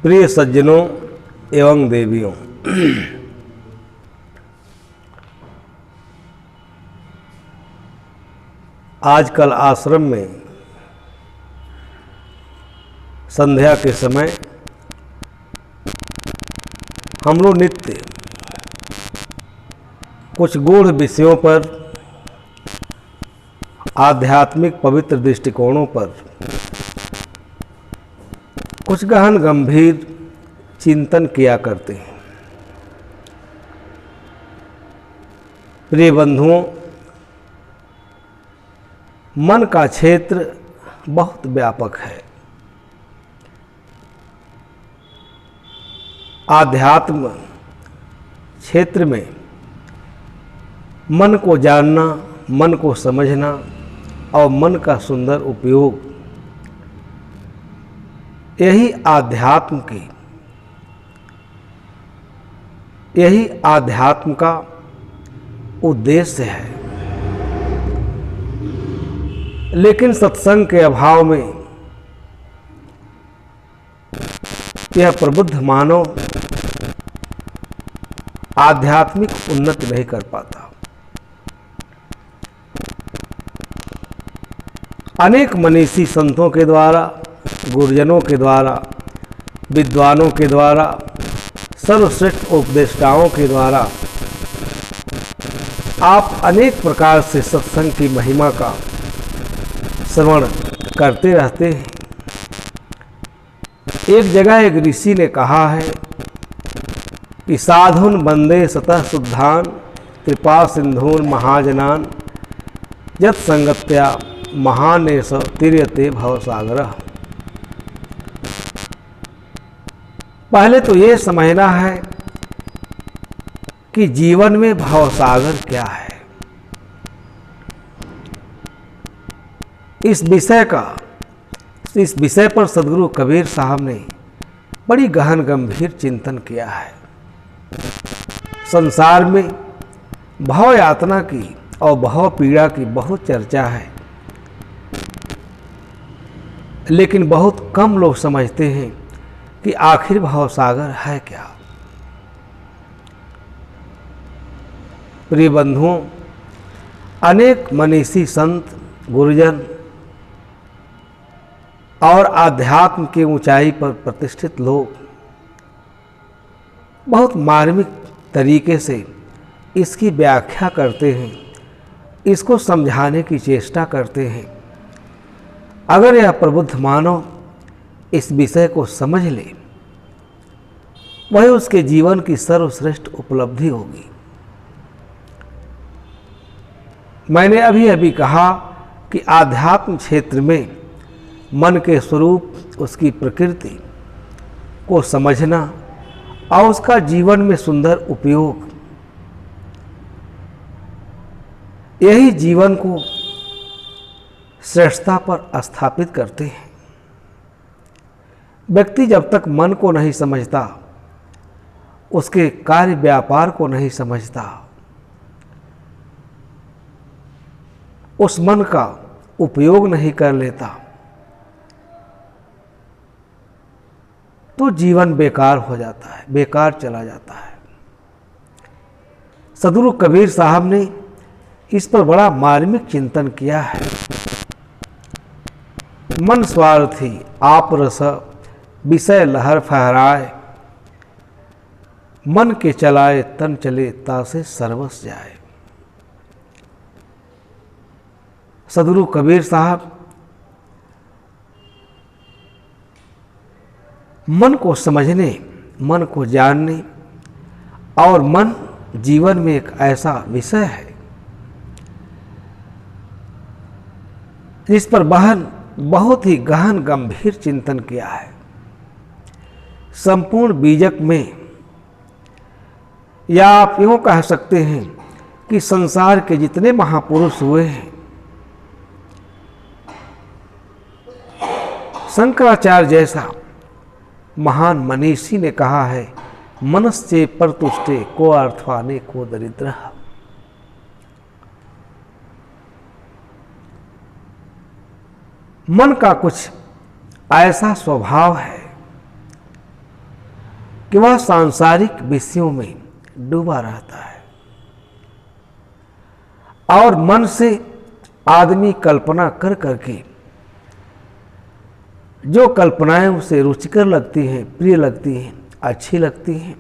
प्रिय सज्जनों एवं देवियों, आजकल आश्रम में संध्या के समय हम लोग नित्य कुछ गूढ़ विषयों पर, आध्यात्मिक पवित्र दृष्टिकोणों पर कुछ गहन गंभीर चिंतन किया करते हैं। प्रिय बंधुओं, मन का क्षेत्र बहुत व्यापक है। आध्यात्म क्षेत्र में मन को जानना, मन को समझना और मन का सुंदर उपयोग, यही आध्यात्म का उद्देश्य है। लेकिन सत्संग के अभाव में यह प्रबुद्ध मानव आध्यात्मिक उन्नति नहीं कर पाता। अनेक मनीषी संतों के द्वारा, गुरुजनों के द्वारा, विद्वानों के द्वारा, सर्वश्रेष्ठ उपदेष्टाओं के द्वारा आप अनेक प्रकार से सत्संग की महिमा का श्रवण करते रहते हैं। एक जगह एक ऋषि ने कहा है कि साधुन वंदे सतः शुद्धान कृपा सिंधून महाजनान यत् संगत्या महानेश तीर्यते भवसागरः। पहले तो ये समझना है कि जीवन में भवसागर क्या है। इस विषय पर सदगुरु कबीर साहब ने बड़ी गहन गंभीर चिंतन किया है। संसार में भव यातना की और भव पीड़ा की बहुत चर्चा है, लेकिन बहुत कम लोग समझते हैं कि आखिर भवसागर है क्या। प्रिय बंधुओं, अनेक मनीषी संत, गुरुजन और आध्यात्म की ऊंचाई पर प्रतिष्ठित लोग बहुत मार्मिक तरीके से इसकी व्याख्या करते हैं, इसको समझाने की चेष्टा करते हैं। अगर यह प्रबुद्ध मानव इस विषय को समझ ले, वह उसके जीवन की सर्वश्रेष्ठ उपलब्धि होगी। मैंने अभी कहा कि आध्यात्म क्षेत्र में मन के स्वरूप, उसकी प्रकृति को समझना और उसका जीवन में सुंदर उपयोग, यही जीवन को श्रेष्ठता पर स्थापित करते हैं। व्यक्ति जब तक मन को नहीं समझता, उसके कार्य व्यापार को नहीं समझता, उस मन का उपयोग नहीं कर लेता, तो जीवन बेकार हो जाता है, बेकार चला जाता है। सदगुरु कबीर साहब ने इस पर बड़ा मार्मिक चिंतन किया है। मन स्वार्थी आप रस विषय लहर फहराए, मन के चलाए तन चले तासे सर्वस जाए। सदगुरु कबीर साहब मन को समझने, मन को जानने, और मन जीवन में एक ऐसा विषय है जिस पर बहुत ही गहन गंभीर चिंतन किया है। संपूर्ण बीजक में, या आप यूँ कह सकते हैं कि संसार के जितने महापुरुष हुए हैं, शंकराचार्य जैसा महान मनीषी ने कहा है, मनस्से परतुष्टे को अर्थवाने को दरिद्र। मन का कुछ ऐसा स्वभाव है कि वह सांसारिक विषयों में डूबा रहता है और मन से आदमी कल्पना कर करके जो कल्पनाएं उसे रुचिकर लगती हैं, प्रिय लगती हैं, अच्छी लगती हैं,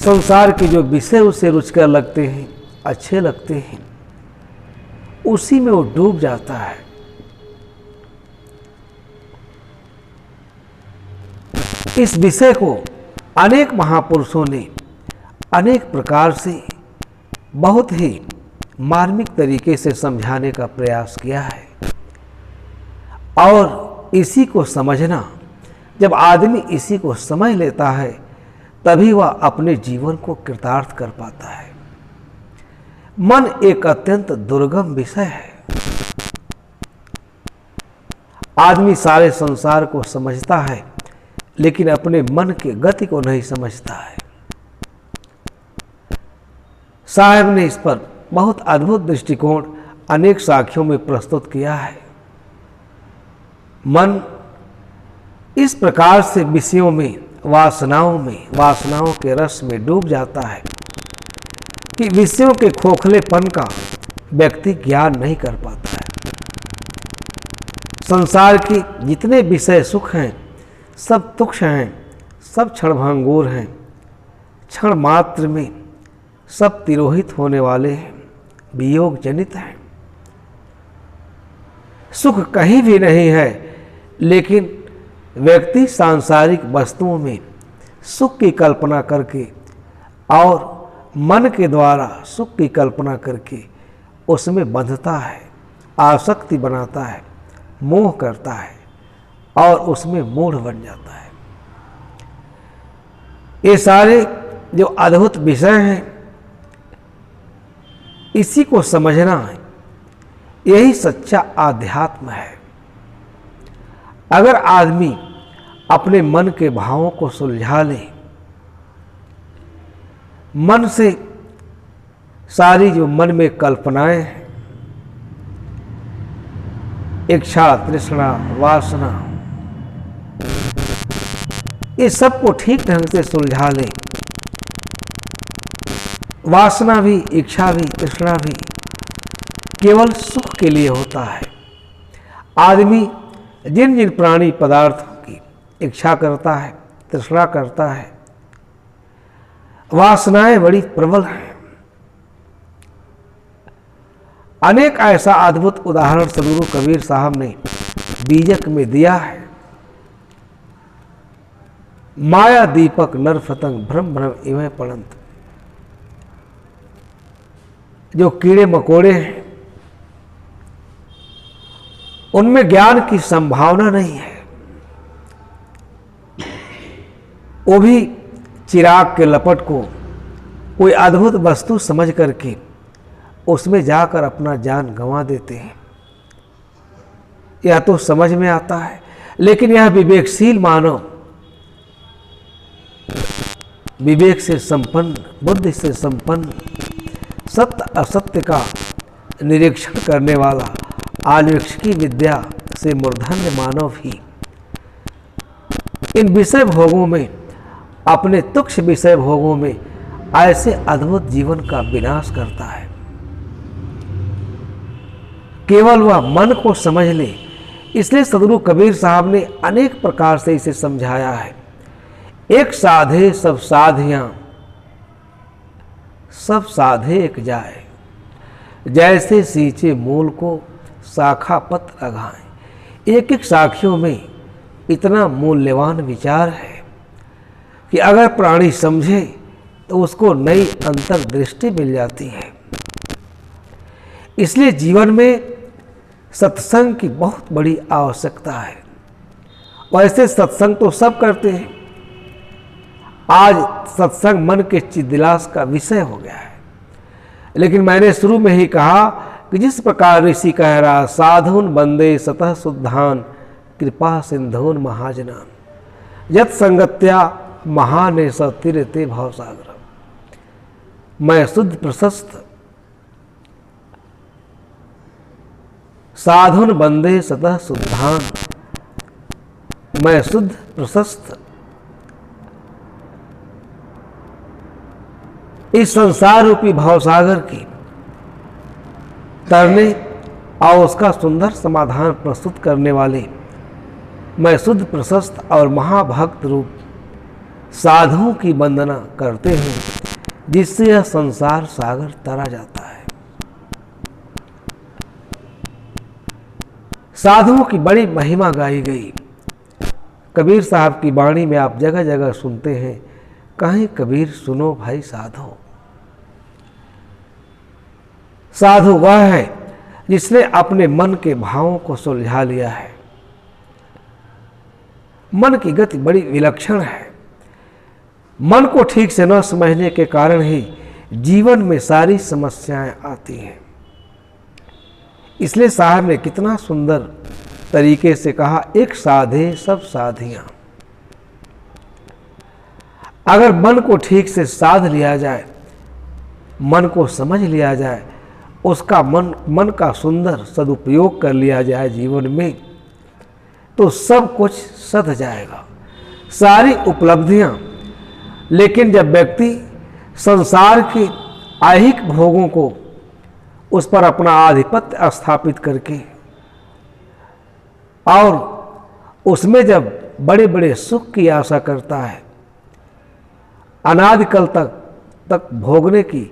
संसार के जो विषय उसे रुचिकर लगते हैं, अच्छे लगते हैं, उसी में वो डूब जाता है। इस विषय को अनेक महापुरुषों ने अनेक प्रकार से बहुत ही मार्मिक तरीके से समझाने का प्रयास किया है। और इसी को समझना, जब आदमी इसी को समझ लेता है तभी वह अपने जीवन को कृतार्थ कर पाता है। मन एक अत्यंत दुर्गम विषय है। आदमी सारे संसार को समझता है लेकिन अपने मन के गति को नहीं समझता है। साहब ने इस पर बहुत अद्भुत दृष्टिकोण अनेक साखियों में प्रस्तुत किया है। मन इस प्रकार से विषयों में, वासनाओं के रस में डूब जाता है कि विषयों के खोखलेपन का व्यक्ति ज्ञान नहीं कर पाता है। संसार के जितने विषय सुख हैं सब तुक्ष हैं, सब क्षणभंगुर हैं, क्षण मात्र में सब तिरोहित होने वाले हैं, वियोग जनित हैं। सुख कहीं भी नहीं है, लेकिन व्यक्ति सांसारिक वस्तुओं में सुख की कल्पना करके और मन के द्वारा सुख की कल्पना करके उसमें बंधता है, आसक्ति बनाता है, मोह करता है और उसमें मूढ़ बन जाता है। ये सारे जो अद्भुत विषय हैं, इसी को समझना है, यही सच्चा आध्यात्म है। अगर आदमी अपने मन के भावों को सुलझा ले, मन से सारी जो मन में कल्पनाएं हैं, इच्छा, तृष्णा, वासना, ये सब को ठीक ढंग से सुलझा ले, वासना भी, इच्छा भी, तृष्णा भी केवल सुख के लिए होता है। आदमी जिन जिन प्राणी पदार्थों की इच्छा करता है, तृष्णा करता है, वासनाएं बड़ी प्रबल हैं। अनेक ऐसा अद्भुत उदाहरण सदगुरु कबीर साहब ने बीजक में दिया है। माया दीपक नर फतंग भ्रम भ्रम इवै पड़ंत। जो कीड़े मकोड़े हैं उनमें ज्ञान की संभावना नहीं है, वो भी चिराग के लपट को कोई अद्भुत वस्तु समझ करके उसमें जाकर अपना जान गंवा देते हैं। यह तो समझ में आता है, लेकिन यह विवेकशील मानव, विवेक से संपन्न, बुद्धि से संपन्न, सत्य असत्य का निरीक्षण करने वाला, आन्वेक्षकी विद्या से मूर्धन्य मानव ही इन विषय भोगों में, अपने तुक्ष विषय भोगों में ऐसे अद्भुत जीवन का विनाश करता है। केवल वह मन को समझ ले। इसलिए सदगुरु कबीर साहब ने अनेक प्रकार से इसे समझाया है। एक साधे सब साधियां, सब साधे एक जाए, जैसे सींचे मूल को शाखा पत्र लगाएं। एक एक साखियों में इतना मूल्यवान विचार है कि अगर प्राणी समझे तो उसको नई अंतर्दृष्टि मिल जाती है। इसलिए जीवन में सत्संग की बहुत बड़ी आवश्यकता है। वैसे सत्संग तो सब करते हैं, आज सत्संग मन के चिद्दिलास का विषय हो गया है। लेकिन मैंने शुरू में ही कहा कि जिस प्रकार ऋषि कह रहा, साधुन बंदे सतः शुद्धान कृपा सिंधुन महाजनान, यत संगत्या महाने स तीरते भवसागर। मैं शुद्ध प्रशस्त साधुन बंदे सतः शुद्धान, मैं शुद्ध प्रशस्त इस संसार रूपी भवसागर की तरने और उसका सुंदर समाधान प्रस्तुत करने वाले मैं शुद्ध प्रशस्त और महाभक्त रूप साधुओं की वंदना करते हैं, जिससे यह संसार सागर तरा जाता है। साधुओं की बड़ी महिमा गाई गई। कबीर साहब की वाणी में आप जगह जगह सुनते हैं, कहीं कबीर सुनो भाई साधो। साधु वह है जिसने अपने मन के भावों को सुलझा लिया है। मन की गति बड़ी विलक्षण है। मन को ठीक से न समझने के कारण ही जीवन में सारी समस्याएं आती हैं। इसलिए साहब ने कितना सुंदर तरीके से कहा, एक साधे सब साधियां। अगर मन को ठीक से साध लिया जाए, मन को समझ लिया जाए, उसका मन का सुंदर सदुपयोग कर लिया जाए जीवन में, तो सब कुछ सध जाएगा, सारी उपलब्धियां। लेकिन जब व्यक्ति संसार के ऐहिक भोगों को उस पर अपना आधिपत्य स्थापित करके और उसमें जब बड़े बड़े सुख की आशा करता है, अनादिकाल तक भोगने की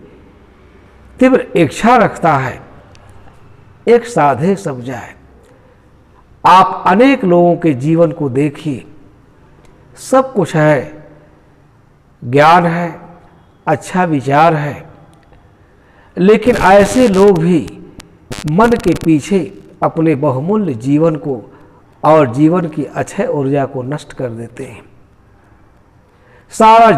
तीव्र इच्छा रखता है, एक साधे सब जाए। आप अनेक लोगों के जीवन को देखिए, सब कुछ है, ज्ञान है, अच्छा विचार है, लेकिन ऐसे लोग भी मन के पीछे अपने बहुमूल्य जीवन को और जीवन की अक्षय ऊर्जा को नष्ट कर देते हैं। सारा